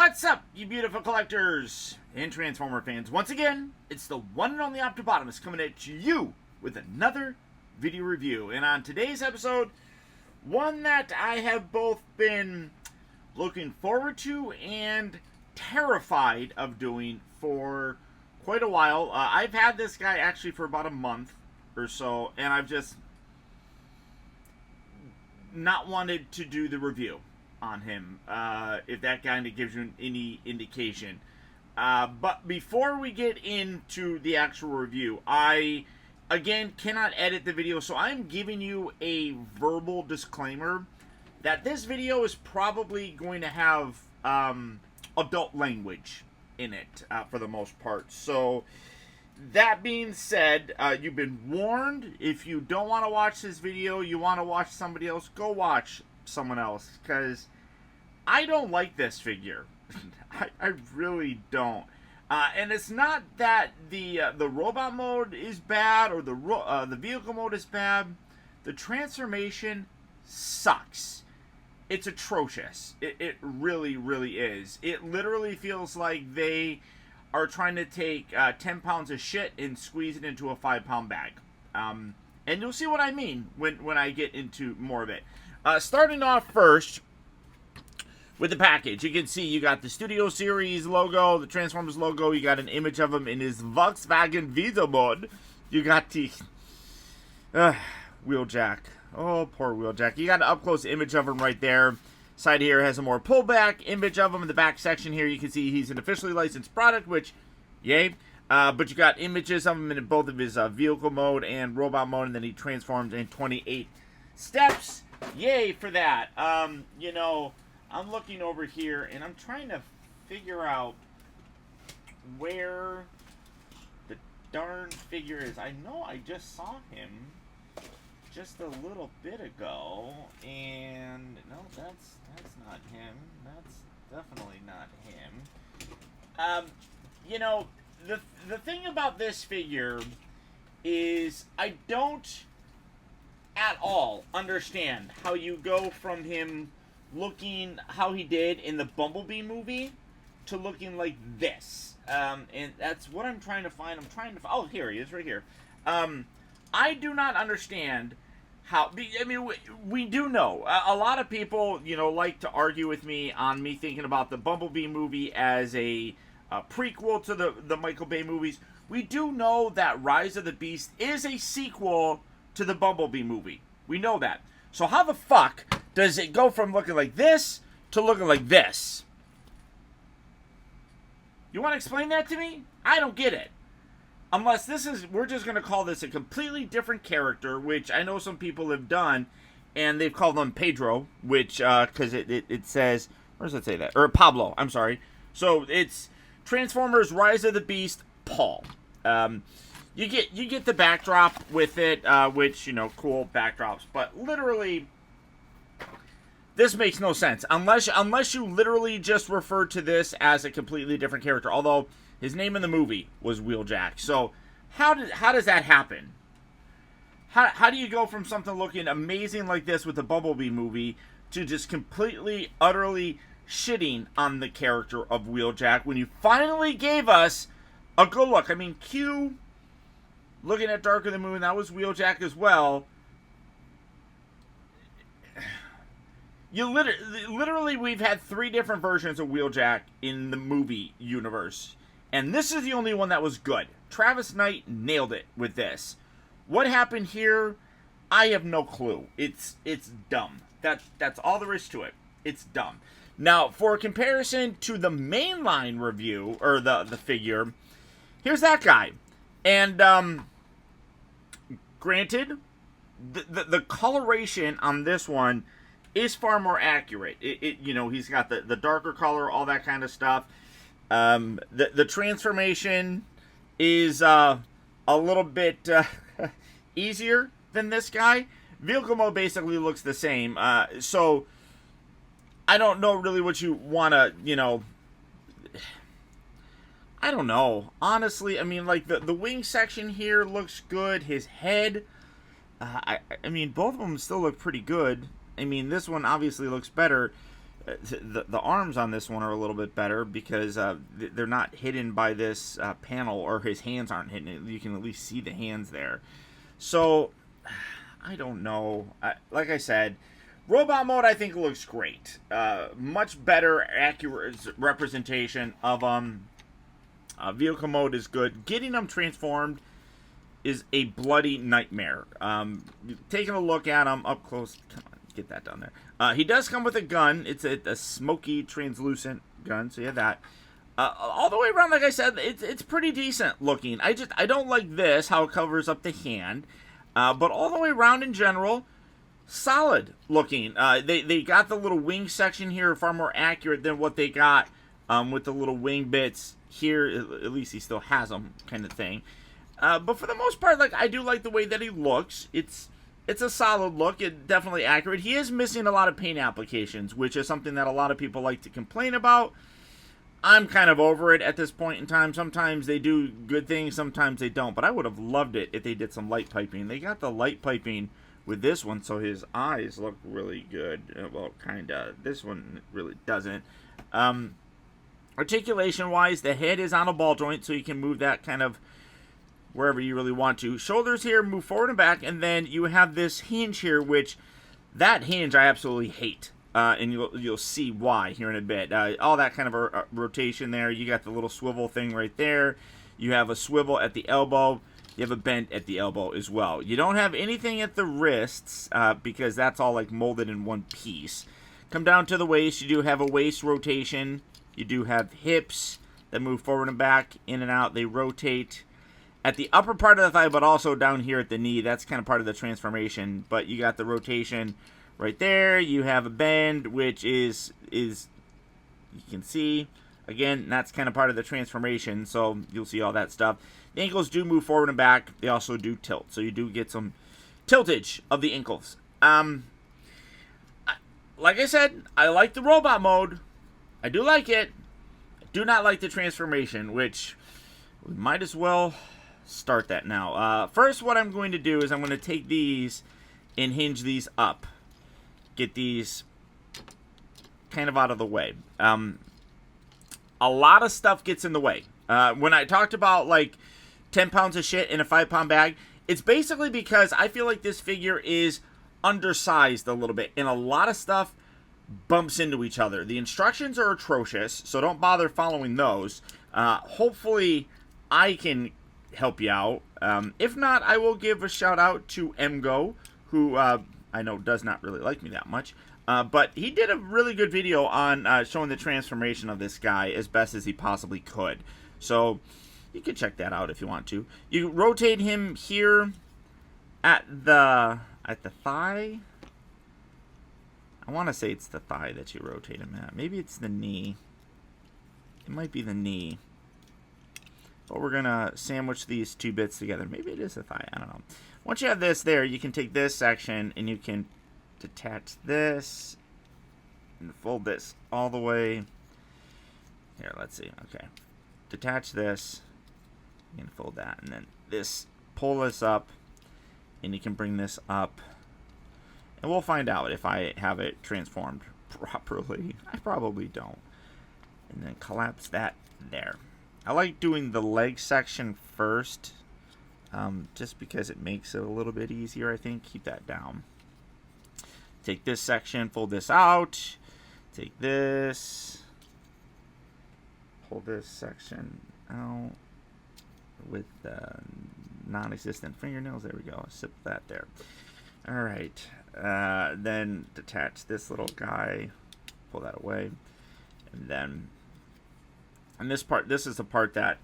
What's up, you beautiful collectors and Transformer fans? Once again, it's the one and only Optibotimus coming at you with another video review. And on today's episode, one that I have both been looking forward to and terrified of doing for quite a while. I've had this guy actually for about a month or so, and I've just not wanted to do the review on him, if that kind of gives you any indication. But before we get into the actual review, I, again, cannot edit the video, so I'm giving you a verbal disclaimer that this video is probably going to have adult language in it, for the most part. So, that being said, you've been warned. If you don't want to watch this video, you want to watch somebody else, go watch someone else, because I don't like this figure. I really don't. And it's not that the robot mode is bad or the vehicle mode is bad. The transformation sucks. It's atrocious. It really, really is. It literally feels like they are trying to take 10 pounds of shit and squeeze it into a 5-pound bag. And you'll see what I mean when I get into more of it. Starting off first with the package, you can see you got the Studio Series logo, the Transformers logo. You got an image of him in his Volkswagen Visa mode. You got the Wheeljack. Oh, poor Wheeljack. You got an up-close image of him right there. Side here has a more pullback image of him. In the back section here, you can see he's an officially licensed product, which, yay. But you got images of him in both of his vehicle mode and robot mode, and then he transformed in 28 steps. Yay for that. You know, I'm looking over here, and I'm trying to figure out where the darn figure is. I know I just saw him just a little bit ago, and no, that's not him. That's definitely not him. You know, the thing about this figure is I don't at all understand how you go from him looking how he did in the Bumblebee movie to looking like this. And that's what I'm trying to find. Oh, here he is, right here. I do not understand how. I mean, we do know. A lot of people, you know, like to argue with me on me thinking about the Bumblebee movie as a prequel to the Michael Bay movies. We do know that Rise of the Beast is a sequel to the Bumblebee movie. We know that. So how the fuck does it go from looking like this to looking like this? You want to explain that to me? I don't get it. Unless we're just going to call this a completely different character, which I know some people have done, and they've called him Pedro, which, because it says, where does it say that? Or Pablo, I'm sorry. So it's Transformers Rise of the Beast, Paul. You get the backdrop with it, which, you know, cool backdrops, but literally, this makes no sense unless you literally just refer to this as a completely different character. Although his name in the movie was Wheeljack, so how does that happen? How do you go from something looking amazing like this with the Bumblebee movie to just completely, utterly shitting on the character of Wheeljack when you finally gave us a good look? I mean, Q, looking at Darker Than the Moon, that was Wheeljack as well. You literally, we've had 3 different versions of Wheeljack in the movie universe, and this is the only one that was good. Travis Knight nailed it with this. What happened here? I have no clue. It's dumb. That's all there is to it. It's dumb. Now, for a comparison to the mainline review, or the figure, here's that guy. And, granted, the coloration on this one is far more accurate. You know, he's got the darker color, all that kind of stuff. The transformation is a little bit easier than this guy. Vehicle mode basically looks the same. So I don't know really what you want to, you know, I don't know. Honestly, I mean, like, the wing section here looks good. His head, I mean, both of them still look pretty good. I mean, this one obviously looks better. the arms on this one are a little bit better because they're not hidden by this panel, or his hands aren't hidden. You can at least see the hands there. So, I don't know. Like I said, robot mode I think looks great. Much better, accurate representation of vehicle mode is good. Getting them transformed is a bloody nightmare. Taking a look at him up close. Come on, get that down there. He does come with a gun. It's a smoky, translucent gun, so you have that. All the way around, like I said, it's pretty decent looking. I don't like this, how it covers up the hand. But all the way around in general, solid looking. They got the little wing section here far more accurate than what they got with the little wing bits here. At least he still has them, kind of thing. But for the most part, like, I do like the way that he looks. It's a solid look. It's definitely accurate. He is missing a lot of paint applications, which is something that a lot of people like to complain about. I'm kind of over it at this point in time. Sometimes they do good things, sometimes they don't. But I would have loved it if they did some light piping. They got the light piping with this one, so his eyes look really good. Well, kind of. This one really doesn't. Articulation-wise, the head is on a ball joint, so you can move that kind of wherever you really want to. Shoulders here move forward and back, and then you have this hinge here, which that hinge I absolutely hate. And you'll see why here in a bit. All that kind of a rotation there. You got the little swivel thing right there. You have a swivel at the elbow. You have a bend at the elbow as well. You don't have anything at the wrists because that's all like molded in one piece. Come down to the waist. You do have a waist rotation. You do have hips that move forward and back, in and out. They rotate at the upper part of the thigh, but also down here at the knee. That's kind of part of the transformation. But you got the rotation right there. You have a bend, which is you can see, again, that's kind of part of the transformation, so you'll see all that stuff. The ankles do move forward and back. They also do tilt, so you do get some tiltage of the ankles. Like I said, I like the robot mode. I do like it. I do not like the transformation, which we might as well start that now. First, what I'm going to do is I'm going to take these and hinge these up. Get these kind of out of the way. A lot of stuff gets in the way. When I talked about like 10 pounds of shit in a 5-pound bag, it's basically because I feel like this figure is undersized a little bit, and a lot of stuff bumps into each other. The instructions are atrocious, so don't bother following those. Hopefully I can help you out. If not, I will give a shout out to MGO, who I know does not really like me that much, but he did a really good video on showing the transformation of this guy as best as he possibly could. So you can check that out if you want to. You rotate him here at the thigh. I want to say it's the thigh that you rotate him at. Maybe it's the knee. It might be the knee. But we're going to sandwich these two bits together. Maybe it is the thigh. I don't know. Once you have this there, you can take this section and you can detach this and fold this all the way. Here, let's see. Okay. Detach this. You can fold that. And then this, pull this up. And you can bring this up. And we'll find out if I have it transformed properly. I probably don't. And then collapse that there. I like doing the leg section first. Just because it makes it a little bit easier, I think. Keep that down. Take this section, fold this out. Take this. Pull this section out with non-existent fingernails. There we go. Sip that there. Alright. Then detach this little guy. Pull that away. And then... And this part, this is the part that...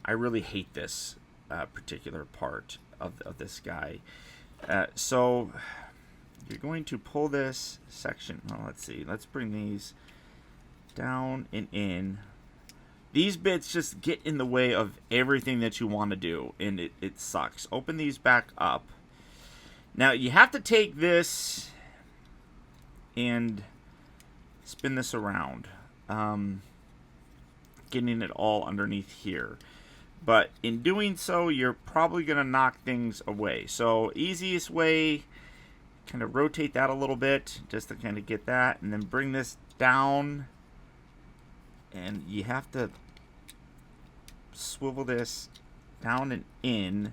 I really hate this particular part of this guy. So you're going to pull this section. Oh, let's see. Let's bring these down and in. These bits just get in the way of everything that you want to do, and it sucks. Open these back up. Now, you have to take this and spin this around. Getting it all underneath here. But in doing so, you're probably going to knock things away. So, easiest way kind of rotate that a little bit just to kind of get that, and then bring this down, and you have to swivel this down and in,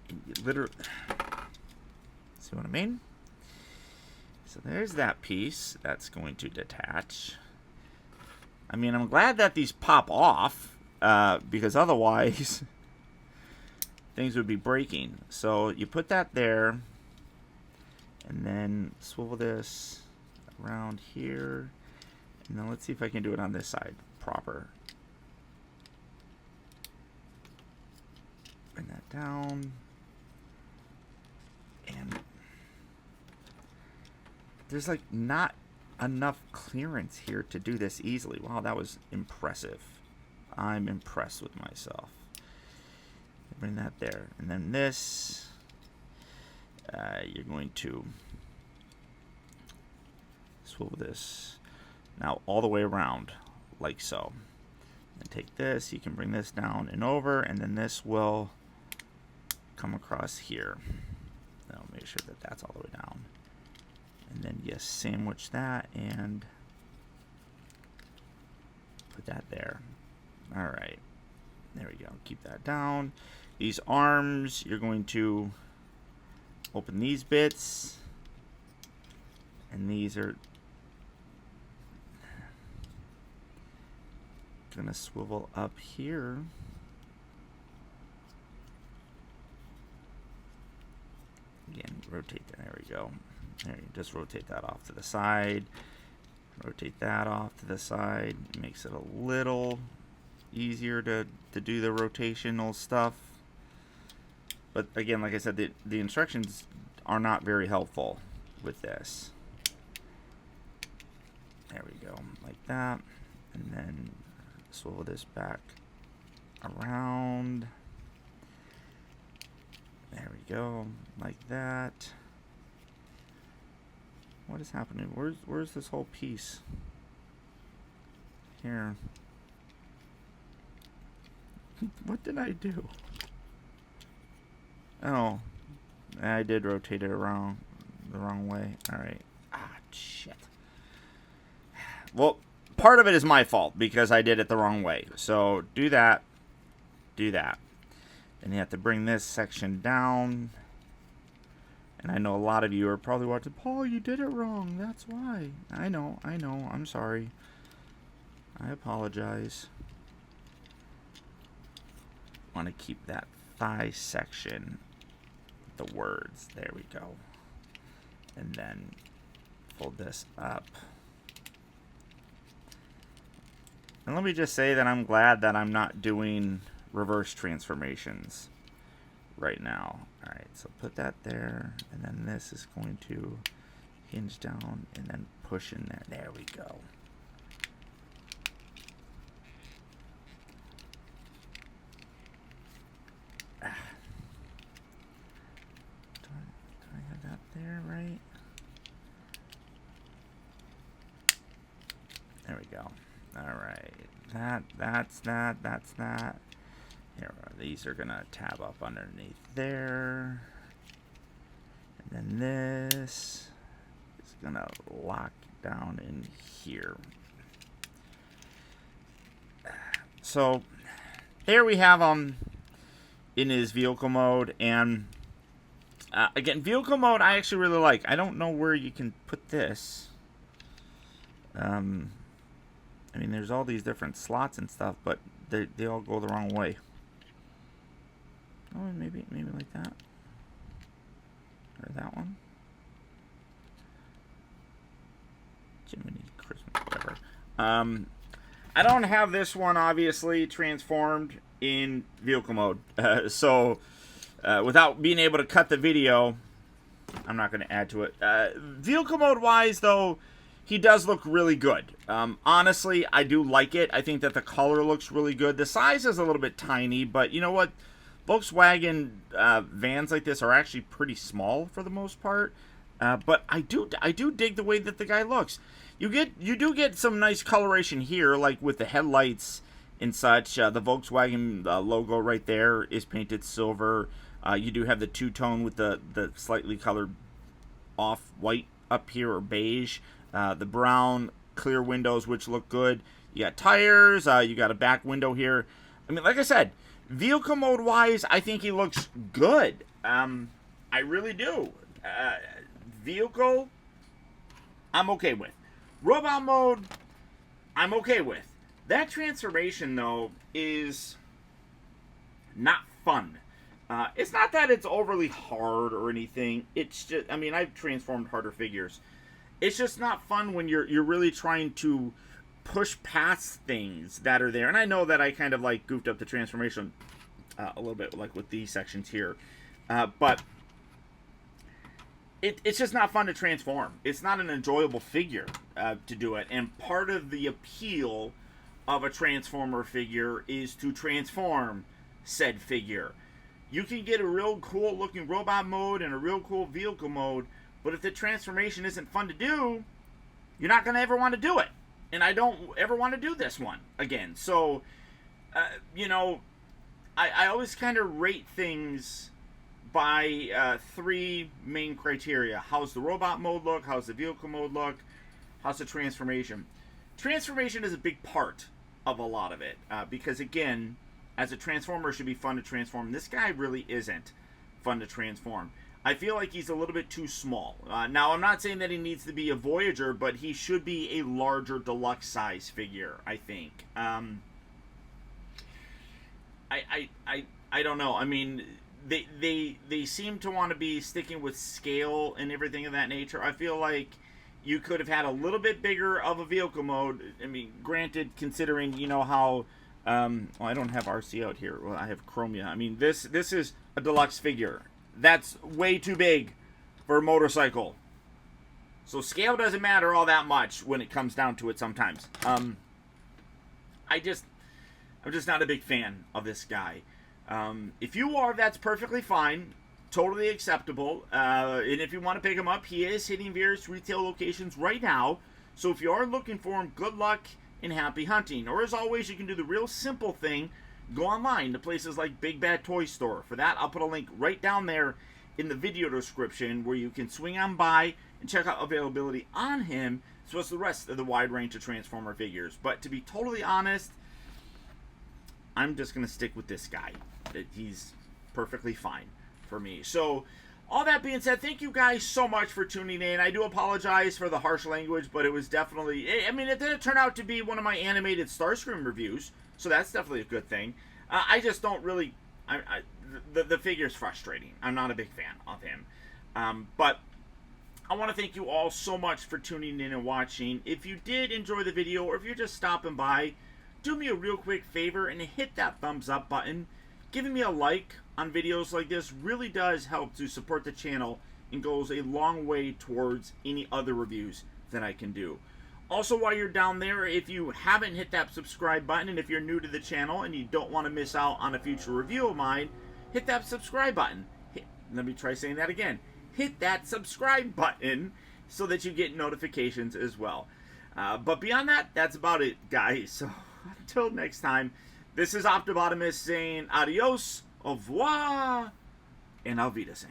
and you literally, see what I mean? So there's that piece that's going to detach. I mean, I'm glad that these pop off, because otherwise things would be breaking. So you put that there, and then swivel this around here, and then let's see if I can do it on this side proper. Bring that down, and there's like not enough clearance here to do this easily. Wow, that was impressive. I'm impressed with myself. Bring that there, and then this, you're going to swivel this now all the way around like so, and take this, you can bring this down and over, and then this will come across here. I'll make sure that that's all the way down, and then you sandwich that and put that there. All right, there we go. Keep that down. These arms, you're going to open these bits, and these are gonna swivel up here. Again, rotate that. There we go. There, you just rotate that off to the side. Rotate that off to the side. It makes it a little easier to do the rotational stuff. But again, like I said, the instructions are not very helpful with this. There we go, like that. And then swivel this back around. There we go, like that. What is happening? Where's this whole piece? Here. What did I do? Oh, I did rotate it around the wrong way. All right. Ah, shit. Well, part of it is my fault because I did it the wrong way. So do that. Do that. Then you have to bring this section down. And I know a lot of you are probably watching, Paul, you did it wrong. That's why. I know. I'm sorry. I apologize. Want to keep that thigh section, the words. There we go. And then fold this up. And let me just say that I'm glad that I'm not doing reverse transformations right now. Alright, so put that there, and then this is going to hinge down and then push in there. There we go. Do I have that there, right? There we go. Alright, that's that. Here, these are gonna tab up underneath there. And then this is gonna lock down in here. So there we have him in his vehicle mode, and again, vehicle mode I actually really like. I don't know where you can put this. I mean, there's all these different slots and stuff, but they all go the wrong way. Oh, maybe like that, or that one. Jiminy Christmas, whatever. I don't have this one obviously transformed in vehicle mode, so without being able to cut the video, I'm not going to add to it. Vehicle mode wise, though, he does look really good. Honestly, I do like it. I think that the color looks really good. The size is a little bit tiny, but you know what? Volkswagen vans like this are actually pretty small for the most part. But I do dig the way that the guy looks. You do get some nice coloration here, like with the headlights and such. The Volkswagen logo right there is painted silver. You do have the two-tone with the slightly colored off-white up here, or beige. The brown clear windows, which look good. You got tires. You got a back window here. I mean, like I said, vehicle mode-wise, I think he looks good. I really do. Vehicle, I'm okay with. Robot mode, I'm okay with. That transformation, though, is not fun. It's not that it's overly hard or anything. It's just, I mean, I've transformed harder figures. It's just not fun when you're really trying to push past things that are there. And I know that I kind of like goofed up the transformation a little bit, like with these sections here. But it's just not fun to transform. It's not an enjoyable figure to do it. And part of the appeal of a Transformer figure is to transform said figure. You can get a real cool looking robot mode and a real cool vehicle mode, but if the transformation isn't fun to do, you're not going to ever want to do it. And I don't ever want to do this one again. So, you know, I always kind of rate things by 3 main criteria. How's the robot mode look? How's the vehicle mode look? How's the transformation? Transformation is a big part of a lot of it. Because, again, as a Transformer, it should be fun to transform. This guy really isn't fun to transform. I feel like he's a little bit too small. Now, I'm not saying that he needs to be a Voyager, but he should be a larger deluxe size figure, I think. I don't know. I mean, they seem to want to be sticking with scale and everything of that nature. I feel like you could have had a little bit bigger of a vehicle mode. I mean, granted, considering, you know, how... well, I don't have RC out here. Well, I have Chromia. I mean, this is a deluxe figure. That's way too big for a motorcycle. So scale doesn't matter all that much when it comes down to it sometimes. I'm just not a big fan of this guy. If you are, that's perfectly fine. Totally acceptable. And if you want to pick him up, he is hitting various retail locations right now. So if you are looking for him, good luck and happy hunting. Or as always, you can do the real simple thing. Go online to places like Big Bad Toy Store. For that, I'll put a link right down there in the video description where you can swing on by and check out availability on him, as well as the rest of the wide range of Transformer figures. But to be totally honest, I'm just going to stick with this guy. He's perfectly fine for me. So, all that being said, thank you guys so much for tuning in. I do apologize for the harsh language, but it was definitely... I mean, it didn't turn out to be one of my animated Starscream reviews, so that's definitely a good thing. I just don't really... The figure's frustrating. I'm not a big fan of him. But I want to thank you all so much for tuning in and watching. If you did enjoy the video, or if you're just stopping by, do me a real quick favor and hit that thumbs up button. Giving me a like on videos like this really does help to support the channel and goes a long way towards any other reviews that I can do. Also, while you're down there, if you haven't hit that subscribe button, and if you're new to the channel and you don't want to miss out on a future review of mine, hit that subscribe button. Let me try saying that again. Hit that subscribe button so that you get notifications as well. But beyond that, that's about it, guys. So until next time, this is Optibotimus saying adios, au revoir, and auf Wiedersehen.